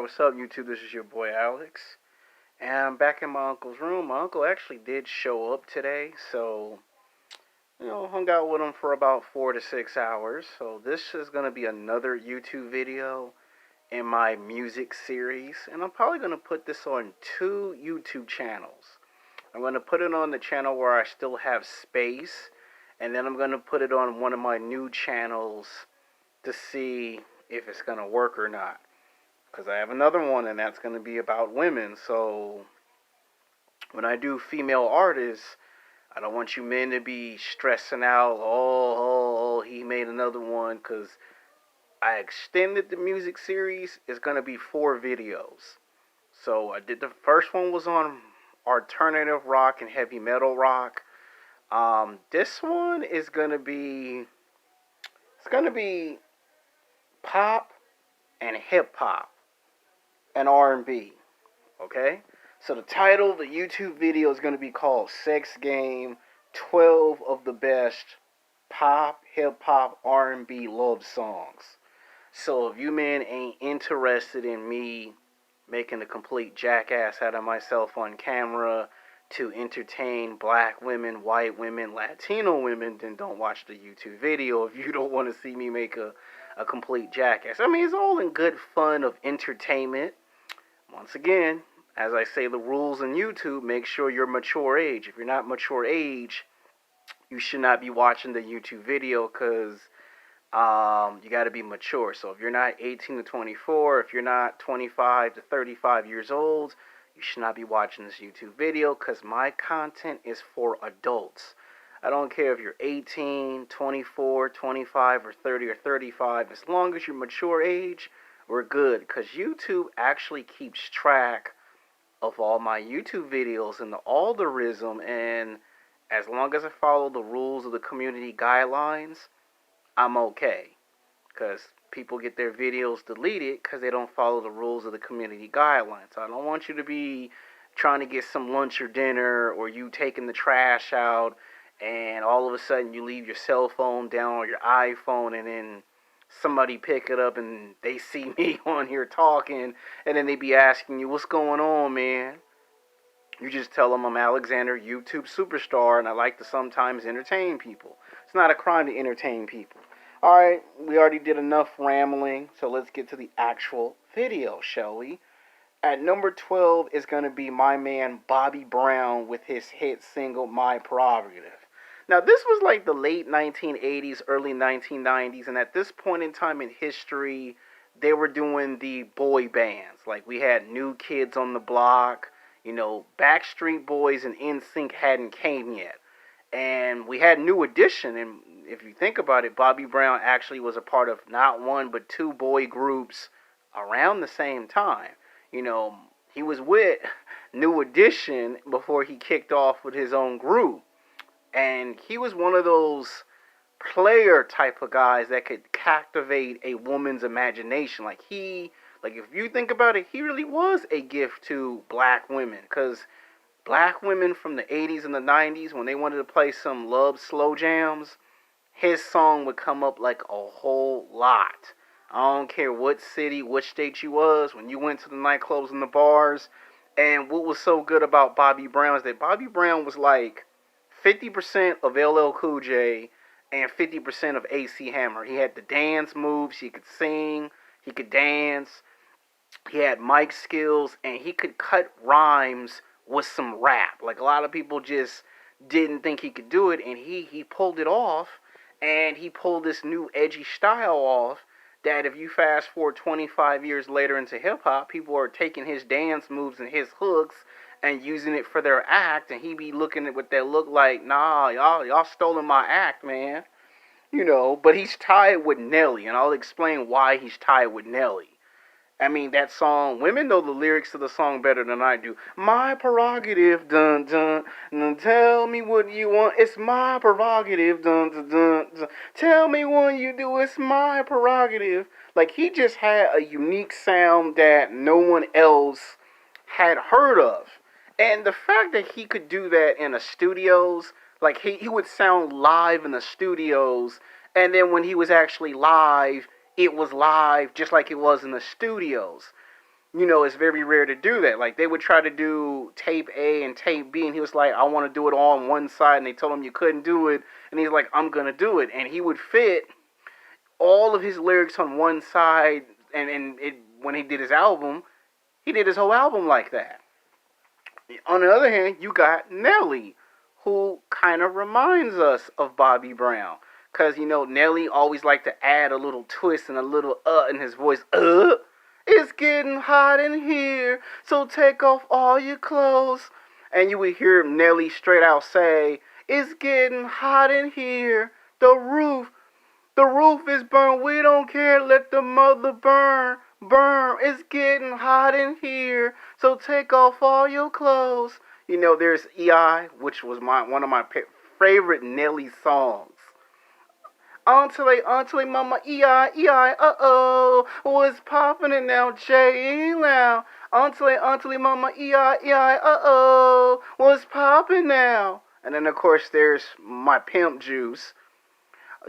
what's up, YouTube? This is your boy Alex, and I'm back in my uncle's room. My uncle actually did show up today, so hung out with him for about 4 to 6 hours. So this is gonna be another YouTube video in my music series, and I'm probably gonna put this on two YouTube channels. I'm gonna put it on the channel where I still have space, and then I'm gonna put it on one of my new channels to see if it's gonna work or not. Because I have another one, and that's going to be about women. So when I do female artists, I don't want you men to be stressing out, he made another one, because I extended the music series. It's going to be 4 videos. So I did the first one was on alternative rock and heavy metal rock. This one is going to be, pop and hip hop and R&B, okay? So the title of the YouTube video is going to be called Sex Game, 12 of the best pop, hip-hop, R&B love songs. So if you men ain't interested in me making a complete jackass out of myself on camera to entertain black women, white women, Latino women, then don't watch the YouTube video if you don't want to see me make a complete jackass. I mean, it's all in good fun of entertainment. Once again, as I say the rules on YouTube, make sure you're mature age. If you're not mature age, you should not be watching the YouTube video because you got to be mature. So if you're not 18 to 24, if you're not 25 to 35 years old, you should not be watching this YouTube video because my content is for adults. I don't care if you're 18, 24, 25, or 30 or 35. As long as you're mature age, we're good, because YouTube actually keeps track of all my YouTube videos in the algorithm, and as long as I follow the rules of the community guidelines, I'm okay, because people get their videos deleted because they don't follow the rules of the community guidelines. So I don't want you to be trying to get some lunch or dinner, or you taking the trash out, and all of a sudden you leave your cell phone down or your iPhone, and then somebody pick it up and they see me on here talking, and then they be asking you, what's going on, man? You just tell them I'm Alexander, YouTube superstar, and I like to sometimes entertain people. It's not a crime to entertain people. Alright, we already did enough rambling, so let's get to the actual video, shall we? At number 12 is going to be my man Bobby Brown with his hit single, My Prerogative. Now, this was like the late 1980s, early 1990s, and at this point in time in history, they were doing the boy bands. Like, we had New Kids on the Block, Backstreet Boys and NSYNC hadn't came yet. And we had New Edition, and if you think about it, Bobby Brown actually was a part of not one but 2 boy groups around the same time. He was with New Edition before he kicked off with his own group. And he was one of those player type of guys that could captivate a woman's imagination. Like if you think about it, he really was a gift to black women. Because black women from the 80s and the 90s, when they wanted to play some love slow jams, his song would come up like a whole lot. I don't care what city, which state you was, when you went to the nightclubs and the bars. And what was so good about Bobby Brown is that Bobby Brown was like 50% of LL Cool J and 50% of AC Hammer. He had the dance moves, he could sing, he could dance, he had mic skills, and he could cut rhymes with some rap. Like, a lot of people just didn't think he could do it, and he pulled it off, and he pulled this new edgy style off that if you fast forward 25 years later into hip-hop, people are taking his dance moves and his hooks and using it for their act, and he be looking at what they look like, nah, y'all stolen my act, man. But he's tied with Nelly, and I'll explain why he's tied with Nelly. I mean, that song, women know the lyrics to the song better than I do. My prerogative, dun, dun, dun, tell me what you want, it's my prerogative, dun, dun, dun, dun. Tell me what you do, it's my prerogative. Like, he just had a unique sound that no one else had heard of. And the fact that he could do that in the studios, like he would sound live in the studios, and then when he was actually live, it was live just like it was in the studios. It's very rare to do that. Like, they would try to do tape A and tape B, and he was like, I want to do it all on one side, and they told him you couldn't do it, and he's like, I'm going to do it. And he would fit all of his lyrics on one side, and when he did his album, he did his whole album like that. On the other hand, you got Nelly, who kind of reminds us of Bobby Brown. Because, Nelly always liked to add a little twist and a little in his voice. It's getting hot in here, so take off all your clothes. And you would hear Nelly straight out say, it's getting hot in here, the roof is burned, we don't care, let the mother burn, burn. It's getting hot in here, so take off all your clothes. There's EI, which was one of my favorite Nelly songs. Auntie, mama, EI, what's poppin' in now, J now? Auntie, mama, EI, what's poppin' now? And then, of course, there's my pimp juice.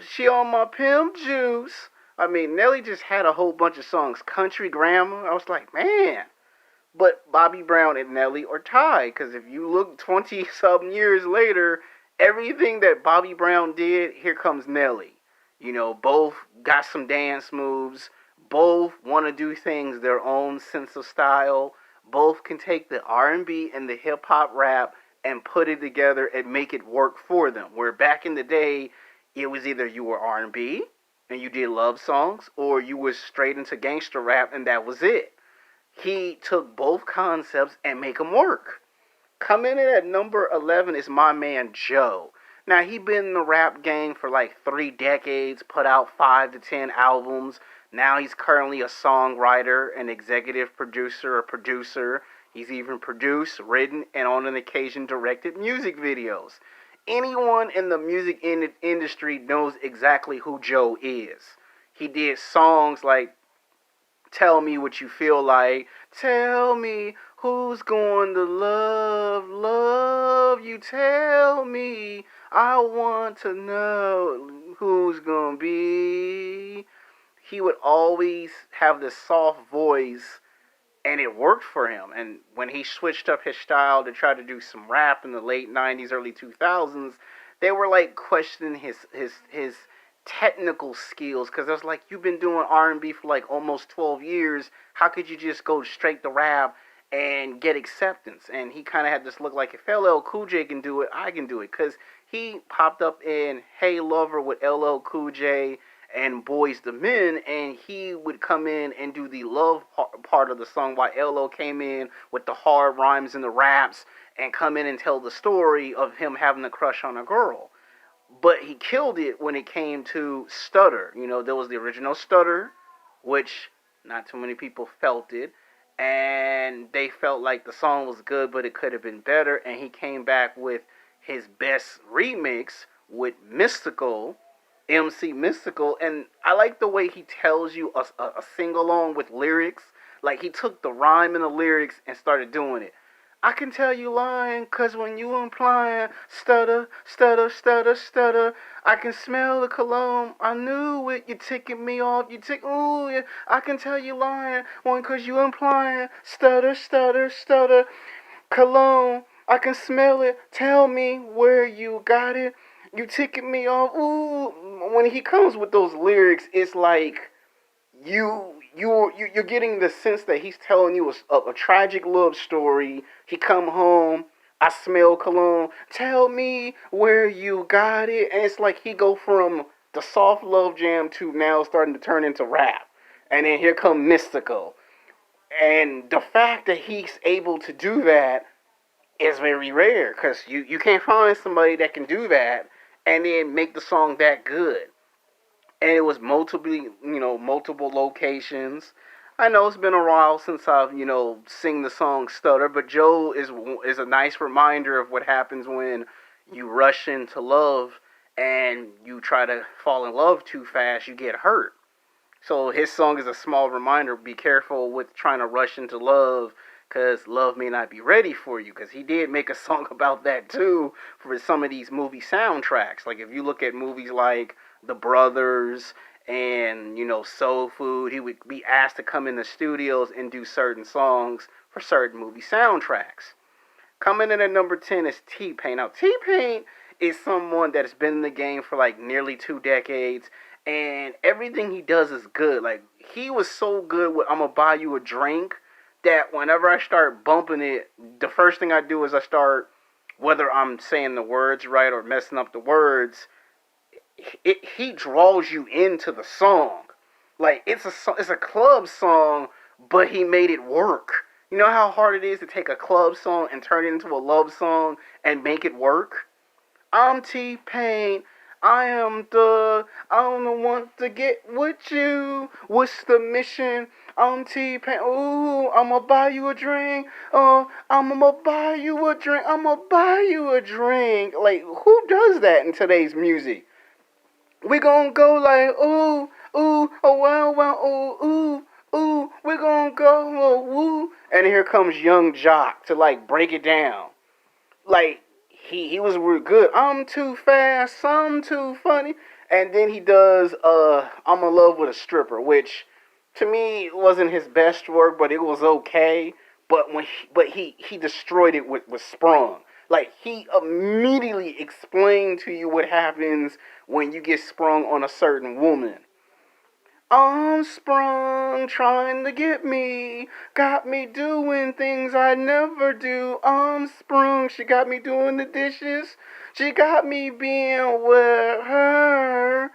She on my pimp juice. I mean, Nelly just had a whole bunch of songs. Country Grammar. I was like, man. But Bobby Brown and Nelly are tied. Because if you look 20-something years later, everything that Bobby Brown did, here comes Nelly. Both got some dance moves. Both want to do things their own sense of style. Both can take the R&B and the hip-hop rap and put it together and make it work for them. Where back in the day, it was either you were R&B and you did love songs, or you was straight into gangster rap and that was it. He took both concepts and make them work. Coming in at number 11 is my man Joe. Now, he been in the rap game for like 3 decades, put out 5 to 10 albums. Now he's currently a songwriter, an executive producer, a producer. He's even produced, written, and on an occasion directed music videos. Anyone in the music industry knows exactly who Joe is. He did songs like Tell Me What You Feel Like, tell me who's going to love you, tell me, I want to know who's going to be. He would always have this soft voice, and it worked for him. And when he switched up his style to try to do some rap in the late 90s, early 2000s, they were like questioning his technical skills, because I was like, you've been doing R&B for like almost 12 years. How could you just go straight to rap and get acceptance? And he kind of had this look like, if LL Cool J can do it, I can do it. Because he popped up in Hey Lover with LL Cool J and Boys the Men, and he would come in and do the love part of the song while LL came in with the hard rhymes and the raps and come in and tell the story of him having a crush on a girl. But he killed it when it came to Stutter. There was the original Stutter, which not too many people felt it, and they felt like the song was good, but it could have been better, and he came back with his best remix with Mystikal, MC Mystikal, and I like the way he tells you a sing-along with lyrics. Like, he took the rhyme and the lyrics and started doing it. I can tell you lying, cause when you implying, stutter, stutter, stutter, stutter, I can smell the cologne, I knew it, you ticking me off, ooh, yeah, I can tell you lying, one, cause you implying, stutter, stutter, stutter, cologne, I can smell it, tell me where you got it, you ticking me off, ooh. When he comes with those lyrics, it's like, you're getting the sense that he's telling you a tragic love story. He come home, I smell cologne, tell me where you got it, and it's like he go from the soft love jam to now starting to turn into rap, and then here come Mystikal, and the fact that he's able to do that is very rare, because you can't find somebody that can do that and then make the song that good. And it was multiple locations. I know it's been a while since I've, sing the song Stutter, but Joe is a nice reminder of what happens when you rush into love and you try to fall in love too fast, you get hurt. So his song is a small reminder, be careful with trying to rush into love, because love may not be ready for you, because he did make a song about that too for some of these movie soundtracks. Like, if you look at movies like The Brothers and Soul Food. He would be asked to come in the studios and do certain songs for certain movie soundtracks. Coming in at number 10 is T-Pain. Now, T-Pain is someone that has been in the game for like nearly 2 decades, and everything he does is good. Like, he was so good with "I'ma buy you a drink" that whenever I start bumping it, the first thing I do is I start, whether I'm saying the words right or messing up the words, he draws you into the song. Like, it's a club song, but he made it work. You know how hard it is to take a club song and turn it into a love song and make it work? I'm T-Pain. I'm the one to get with you. What's the mission? I'm T-Pain. Ooh, I'ma buy you a drink. I'ma buy you a drink. I'ma buy you a drink. Like, who does that in today's music? We gon' go like, ooh, ooh, oh, wow, wow, ooh, ooh, ooh. We gon' go, oh, woo. And here comes Young Jock to, like, break it down. Like, he was real good. I'm too fast, I'm too funny. And then he does I'm in love with a stripper, which to me wasn't his best work, but it was okay. But he destroyed it with Sprung. Like, he immediately explained to you what happens when you get sprung on a certain woman. I'm sprung, trying to get me. Got me doing things I never do. I'm sprung, she got me doing the dishes. She got me being with her.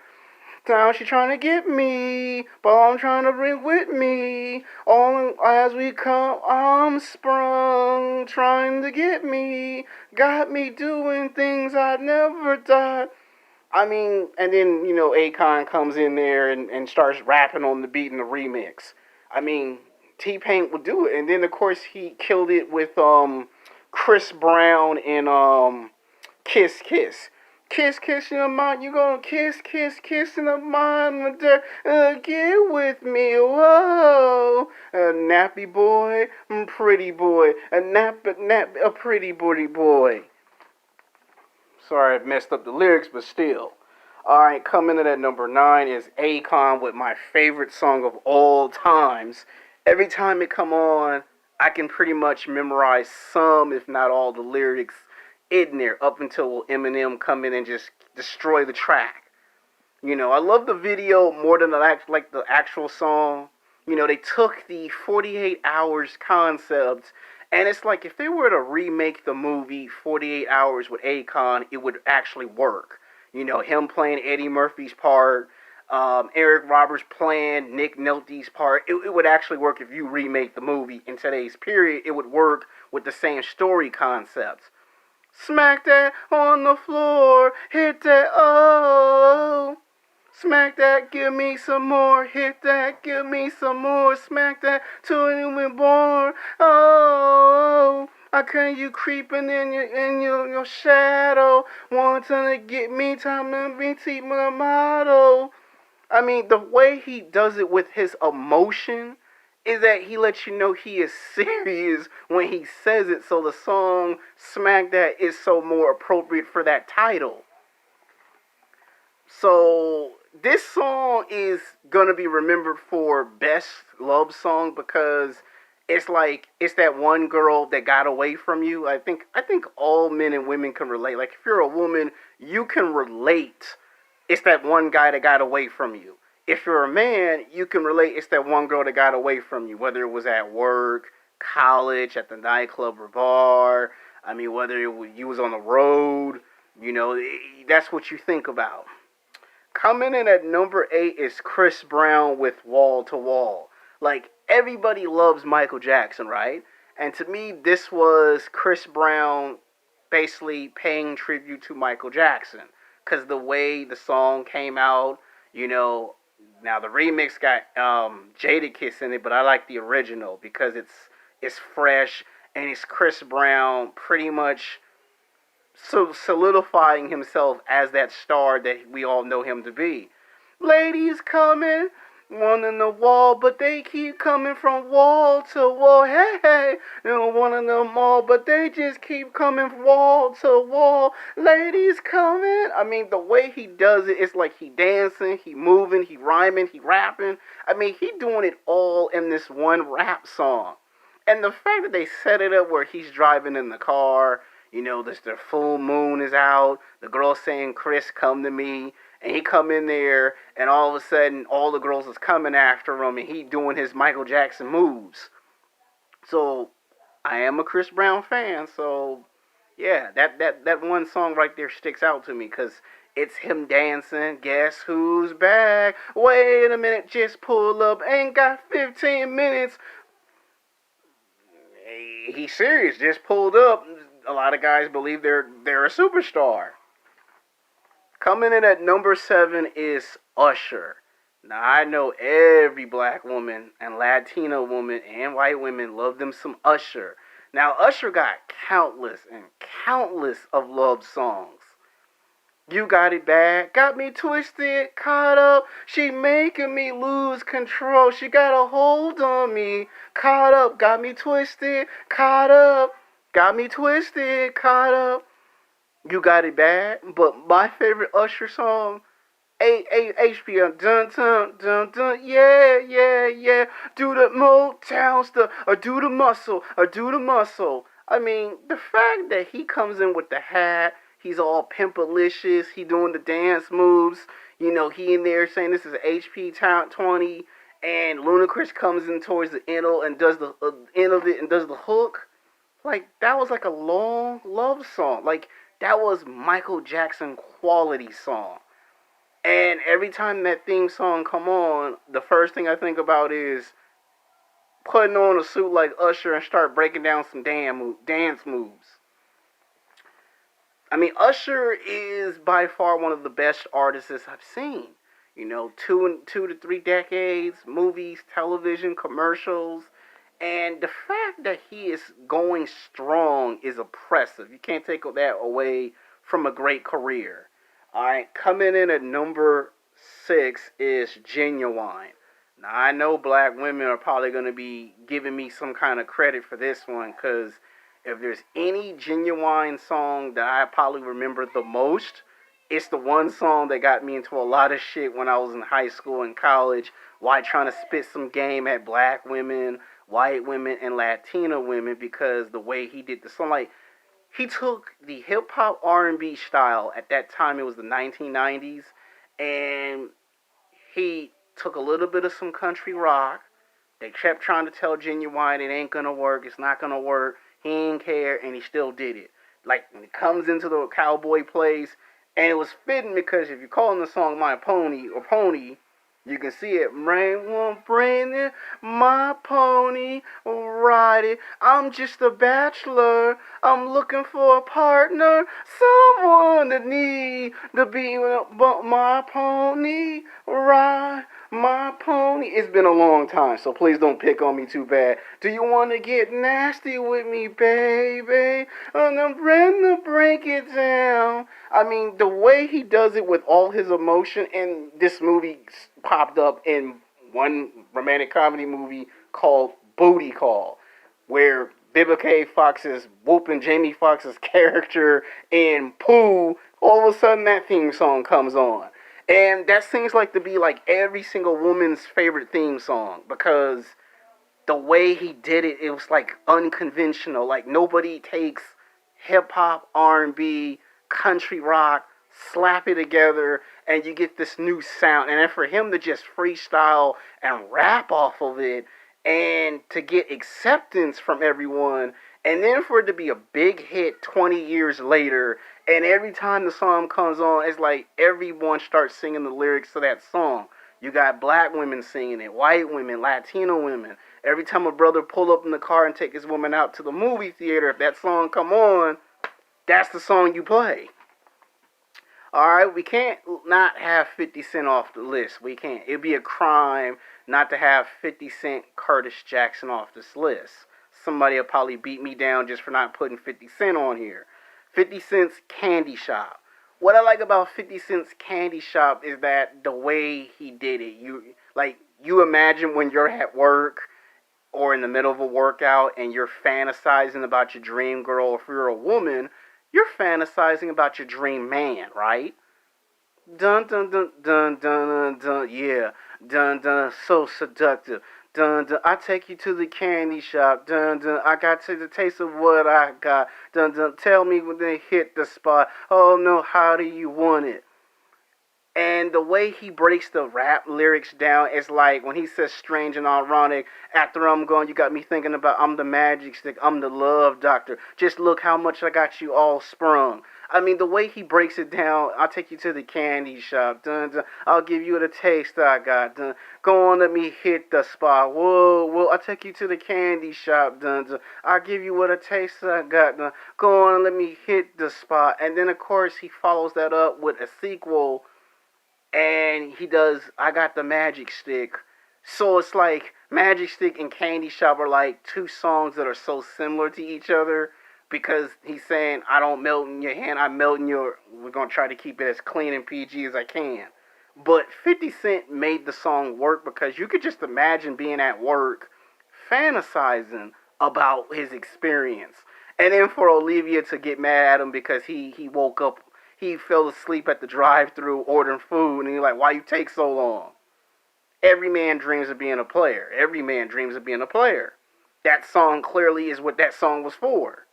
Now she trying to get me, but I'm trying to bring with me. All as we come, I'm sprung, trying to get me. Got me doing things I never done. I mean, and then, Akon comes in there and starts rapping on the beat in the remix. I mean, T-Pain would do it. And then, of course, he killed it with Chris Brown in Kiss Kiss. Kiss, kiss in the mind, you gonna kiss, kiss, kiss in the mind, get with me, whoa. A nappy boy, pretty boy, a pretty booty boy. Sorry I messed up the lyrics, but still. Alright, coming in at number 9 is Akon with my favorite song of all times. Every time it come on, I can pretty much memorize some, if not all, the lyrics in there, up until Eminem come in and just destroy the track. I love the video more than the actual song. They took the 48 hours concept, and it's like if they were to remake the movie 48 Hours with Akon, it would actually work. Him playing Eddie Murphy's part, Eric Roberts playing Nick Nolte's part. It would actually work if you remake the movie in today's period. It would work with the same story concepts. Smack that on the floor, hit that, oh. Smack that, give me some more. Hit that, give me some more. Smack that till you been born. Oh, I can't you creeping in your shadow. Wanting to get me, time to be teach my motto. I mean, the way he does it with his emotion is that he lets you know he is serious when he says it. So the song Smack That is so more appropriate for that title. So this song is gonna be remembered for best love song because it's that one girl that got away from you. I think all men and women can relate. Like, if you're a woman, you can relate. It's that one guy that got away from you. If you're a man, you can relate. It's that one girl that got away from you, whether it was at work, college, at the nightclub or bar. I mean, whether you was on the road, that's what you think about. Coming in at number 8 is Chris Brown with Wall to Wall. Like, everybody loves Michael Jackson, right? And to me, this was Chris Brown basically paying tribute to Michael Jackson. Because the way the song came out, now the remix got Jadakiss in it, but I like the original because it's fresh and it's Chris Brown pretty much solidifying himself as that star that we all know him to be. Ladies coming, One in the wall, but they keep coming from wall to wall. Hey, hey, one in the mall, but they just keep coming from wall to wall. Ladies coming. I mean, the way he does it, it's like he dancing, he moving, he rhyming, he rapping. I mean, he doing it all in this one rap song. And the fact that they set it up where he's driving in the car, the full moon is out, the girl saying, Chris, come to me. And he come in there, and all of a sudden, all the girls is coming after him, and he doing his Michael Jackson moves. So, I am a Chris Brown fan, so yeah, that one song right there sticks out to me, because it's him dancing. Guess who's back? Wait a minute, just pull up. Ain't got 15 minutes. He's serious. Just pulled up. A lot of guys believe they're a superstar. Coming in at number 7 is Usher. Now, I know every black woman and Latina woman and white women love them some Usher. Now, Usher got countless and countless of love songs. You got it bad, got me twisted, caught up. She making me lose control. She got a hold on me, caught up, got me twisted, caught up, got me twisted, caught up. You got it bad, but my favorite Usher song, HPM, dun dun dun dun, yeah, yeah, yeah. Do the Motown stuff, or do the muscle, or do the muscle. I mean, the fact that he comes in with the hat, he's all pimpalicious, he doing the dance moves. He in there saying this is HP 20, and Ludacris comes in towards the end and does the end of it and does the hook. Like, that was like a long love song. Like, that was Michael Jackson quality song. And every time that theme song come on, the first thing I think about is putting on a suit like Usher and start breaking down some dance moves. I mean, Usher is by far one of the best artists I've seen. 2 to 3 decades, movies, television, commercials. And the fact that he is going strong is impressive. You can't take that away from a great career. Alright, coming in at number 6 is Gmuwine. Now, I know black women are probably going to be giving me some kind of credit for this one, because if there's any Gmuwine song that I probably remember the most, it's the one song that got me into a lot of shit when I was in high school and college, while trying to spit some game at black women, white women, and Latina women, because the way he did the song, like, he took the hip-hop R&B style. At that time, it was the 1990s, and he took a little bit of some country rock. They kept trying to tell Gmuwine it ain't gonna work, it's not gonna work. He didn't care, and he still did it. Like, when it comes into the cowboy place, and it was fitting, because if you're calling the song My Pony or Pony, you can see it. Rain won't bring it, my pony, ride it. I'm just a bachelor. I'm looking for a partner, someone that need to be but my pony, ride my pony. It's been a long time, so please don't pick on me too bad. Do you want to get nasty with me, baby? And I'm ready to break it down. I mean, the way he does it with all his emotion, and this movie popped up in one romantic comedy movie called Booty Call, where Vivica Fox is whooping Jamie Foxx's character in Pooh. All of a sudden, that theme song comes on. And that seems like to be like every single woman's favorite theme song, because the way he did it, it was like unconventional. Like, nobody takes hip hop, R&B, country rock, slap it together, and you get this new sound. And then for him to just freestyle and rap off of it, and to get acceptance from everyone, and then for it to be a big hit 20 years later, and every time the song comes on, it's like everyone starts singing the lyrics to that song. You got black women singing it, white women, Latino women. Every time a brother pull up in the car and take his woman out to the movie theater, if that song come on, that's the song you play. Alright, we can't not have 50 Cent off the list. We can't. It'd be a crime not to have 50 Cent, Curtis Jackson off this list. Somebody will probably beat me down just for not putting 50 Cent on here. 50 Cent's Candy Shop. What I like about 50 Cent's Candy Shop is that the way he did it. You imagine when you're at work or in the middle of a workout and you're fantasizing about your dream girl, or if you're a woman, you're fantasizing about your dream man, right? Dun dun dun dun dun dun, yeah. Dun dun, so seductive. Dun dun, I take you to the candy shop. Dun dun, I got to the taste of what I got. Dun dun, tell me when they hit the spot. Oh no, how do you want it? And the way he breaks the rap lyrics down is like when he says strange and ironic. After I'm gone, you got me thinking about I'm the magic stick, I'm the love doctor. Just look how much I got you all sprung. I mean, the way he breaks it down, I'll take you to the candy shop. Dun, dun, I'll give you the taste I got. Dun, go on, let me hit the spot. Whoa, whoa, I'll take you to the candy shop. Dun, dun, I'll give you what a taste I got. Dun, go on, let me hit the spot. And then, of course, he follows that up with a sequel, and he does I got the magic stick. So it's like Magic Stick and Candy Shop are like two songs that are so similar to each other, because he's saying I don't melt in your hand, I melt in your, we're gonna try to keep it as clean and PG as I can. But 50 Cent made the song work because you could just imagine being at work fantasizing about his experience. And then for Olivia to get mad at him because he woke up, he fell asleep at the drive-thru ordering food, and he's like, why you take so long? Every man dreams of being a player. Every man dreams of being a player. That song clearly is what that song was for.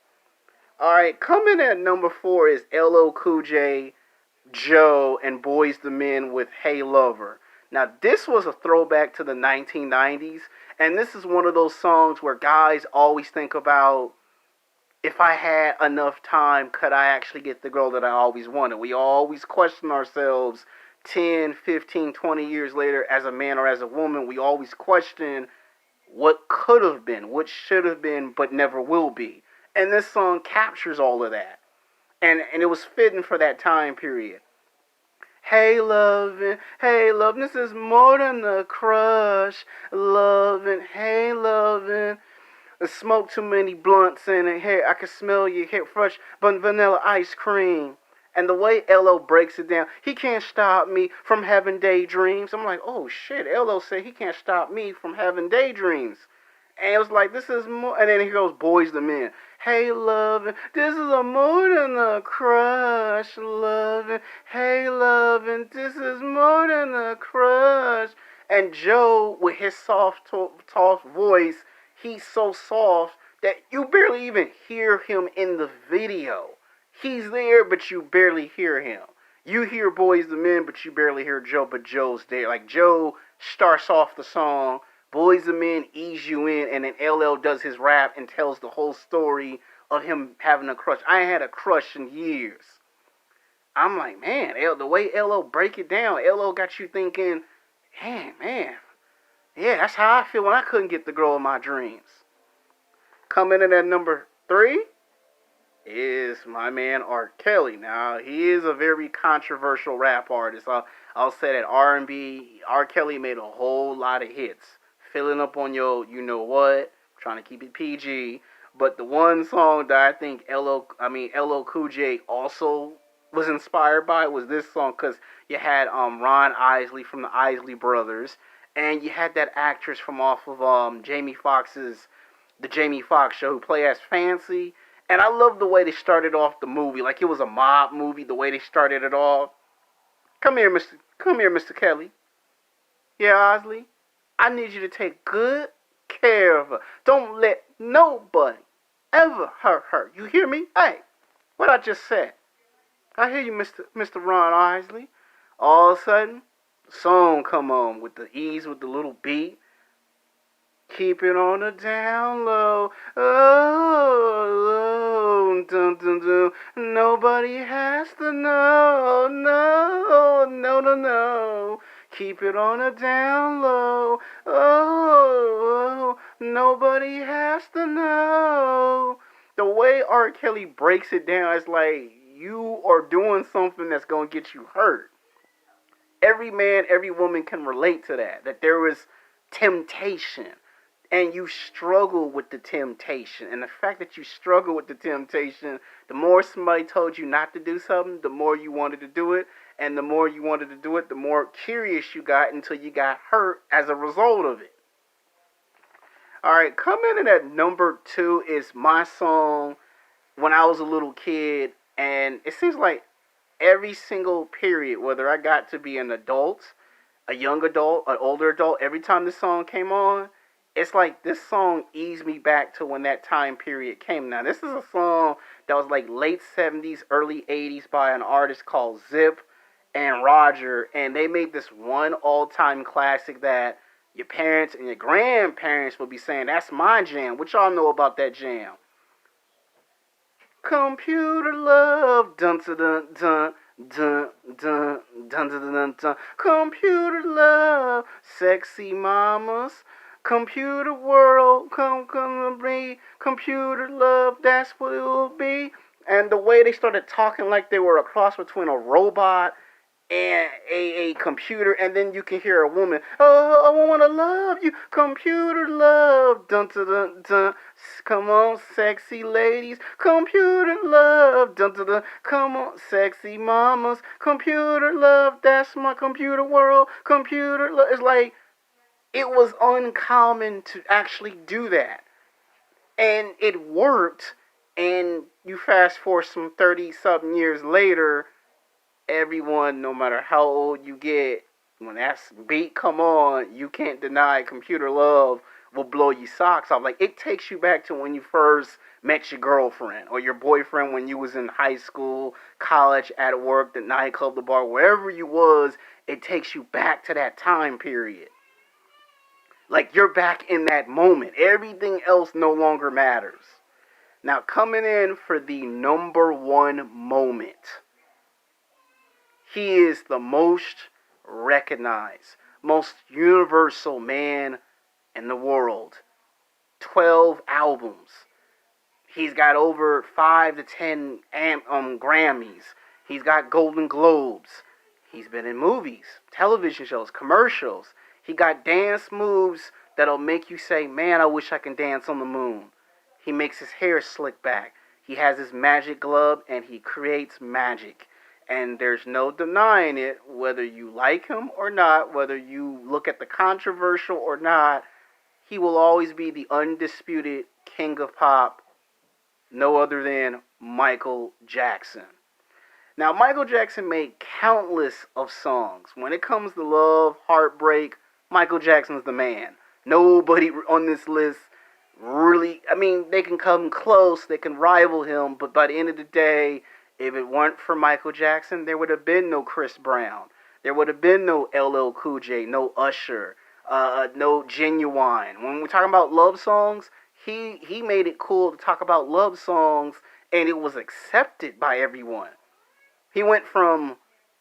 Alright, coming at number 4 is LL Cool J, Joe, and Boys the Men with Hey Lover. Now, this was a throwback to the 1990s, and this is one of those songs where guys always think about, if I had enough time, could I actually get the girl that I always wanted? We always question ourselves 10, 15, 20 years later as a man or as a woman. We always question what could have been, what should have been, but never will be. And this song captures all of that. And it was fitting for that time period. Hey lovin', this is more than a crush. Lovin', hey lovin'. Smoke too many blunts in it. Hair, I can smell your hair fresh, but vanilla ice cream. And the way LL breaks it down, he can't stop me from having daydreams. I'm like, oh shit, LL said he can't stop me from having daydreams. And it was like, this is more. And then he goes, Boys the Men. Hey, lovin', this is a more than a crush. Lovin', hey, lovin', this is more than a crush. And Joe, with his soft voice, he's so soft that you barely even hear him in the video. He's there, but you barely hear him. You hear Boys the Men, but you barely hear Joe, but Joe's there. Like, Joe starts off the song, Boys the Men ease you in, and then LL does his rap and tells the whole story of him having a crush. I ain't had a crush in years. I'm like, man, the way LL break it down, LL got you thinking, man, yeah, that's how I feel when I couldn't get the girl of my dreams. Coming in at number 3 is my man R. Kelly. Now, he is a very controversial rap artist. I'll say that R&B, R. Kelly made a whole lot of hits. Filling up on your, you know what, trying to keep it PG. But the one song that I think LL Cool J also was inspired by was this song, because you had Ron Isley from the Isley Brothers, and you had that actress from off of Jamie Foxx's The Jamie Foxx Show, who played as Fancy. And I love the way they started off the movie, like it was a mob movie. The way they started it off. Come here, Mr. Kelly. Yeah, Isley. I need you to take good care of her. Don't let nobody ever hurt her. You hear me? Hey, what I just said. I hear you, Mr. Ron Isley. All of a sudden, the song come on with the ease, with the little beat. Keep it on the down low. Oh, dun, dun, dun. Nobody has to know. No. Keep it on the down low. Oh, nobody has to know. The way R. Kelly breaks it down, it's like you are doing something that's going to get you hurt. Every man, every woman can relate to that. That there is temptation. And you struggle with the temptation. And the fact that you struggle with the temptation, the more somebody told you not to do something, the more you wanted to do it. And the more you wanted to do it, the more curious you got until you got hurt as a result of it. Alright, coming in at number 2 is my song when I was a little kid. And it seems like every single period, whether I got to be an adult, a young adult, an older adult, every time this song came on, it's like this song eased me back to when that time period came. Now, this is a song that was like late 70s, early 80s by an artist called Zapp and Roger, and they made this one all-time classic that your parents and your grandparents will be saying, that's my jam. What y'all know about that jam? Computer love, dun dun dun dun dun dun dun dun dun dun. Computer love, sexy mamas. Computer world, come be. Computer love, that's what it will be. And the way they started talking like they were a cross between a robot and a computer, and then you can hear a woman, oh, I want to love you, computer love, dun dun dun dun, come on, sexy ladies, computer love, dun dun dun, come on, sexy mamas, computer love, that's my computer world, computer love. It's like, it was uncommon to actually do that, and it worked, and you fast forward some 30-something years later, everyone, no matter how old you get, when that beat come on, you can't deny computer love will blow your socks off. Like, it takes you back to when you first met your girlfriend or your boyfriend when you was in high school, college, at work, the nightclub, the bar, wherever you was. It takes you back to that time period. Like, you're back in that moment. Everything else no longer matters. Now, coming in for the number 1 moment. He is the most recognized, most universal man in the world. 12 albums. He's got over 5 to 10 Grammys. He's got Golden Globes. He's been in movies, television shows, commercials. He got dance moves that'll make you say, man, I wish I can dance on the moon. He makes his hair slick back. He has his magic glove, and he creates magic. And there's no denying it, whether you like him or not, whether you look at the controversial or not, he will always be the undisputed king of pop, no other than Michael Jackson. Now, Michael Jackson made countless of songs. When it comes to love, heartbreak, Michael Jackson's the man. Nobody on this list really, I mean, they can come close, they can rival him, but by the end of the day, if it weren't for Michael Jackson, there would have been no Chris Brown. There would have been no LL Cool J, no Usher, no Gmuwine. When we're talking about love songs, he made it cool to talk about love songs, and it was accepted by everyone. He went from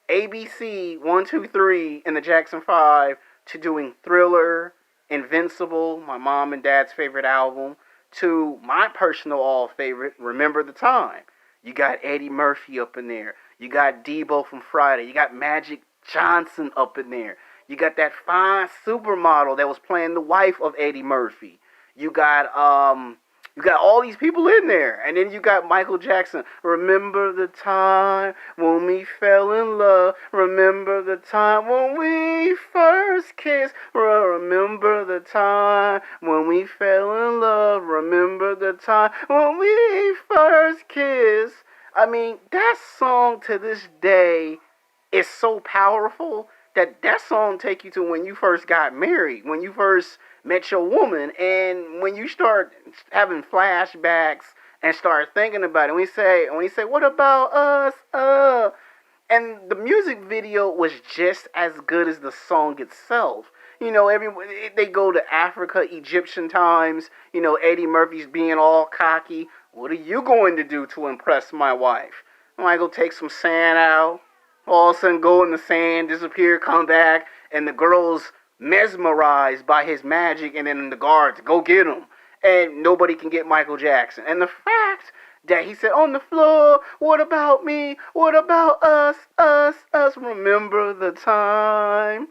ABC 1, 2, 3 and the Jackson 5 to doing Thriller, Invincible, my mom and dad's favorite album, to my personal all favorite, Remember the Time. You got Eddie Murphy up in there. You got Debo from Friday. You got Magic Johnson up in there. You got that fine supermodel that was playing the wife of Eddie Murphy. You got all these people in there. And then you got Michael Jackson. Remember the time when we fell in love. Remember the time when we first kissed. Remember the time when we fell in love. Remember the time when we first kissed. I mean, that song to this day is so powerful that song take you to when you first got married, when you first met your woman, and when you start having flashbacks and start thinking about it. When you say, what about us? And the music video was just as good as the song itself. You know, they go to Africa, Egyptian times. You know, Eddie Murphy's being all cocky. What are you going to do to impress my wife? I might go take some sand out. All of a sudden go in the sand, disappear, come back, and the girl's mesmerized by his magic, and then the guards go get him. And nobody can get Michael Jackson. And the fact that he said, on the floor, what about me? What about us, remember the time?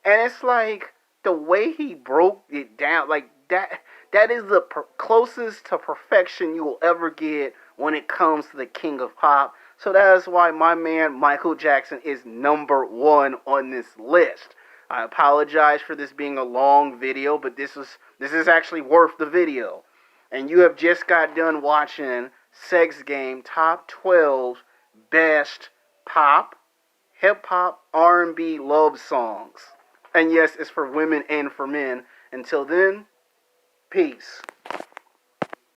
And it's like, the way he broke it down, like, that is the closest to perfection you will ever get when it comes to the king of pop. So that is why my man Michael Jackson is #1 on this list. I apologize for this being a long video, but this is actually worth the video. And you have just got done watching Sex Game Top 12 Best Pop, Hip Hop, R&B Love Songs. And yes, it's for women and for men. Until then, peace.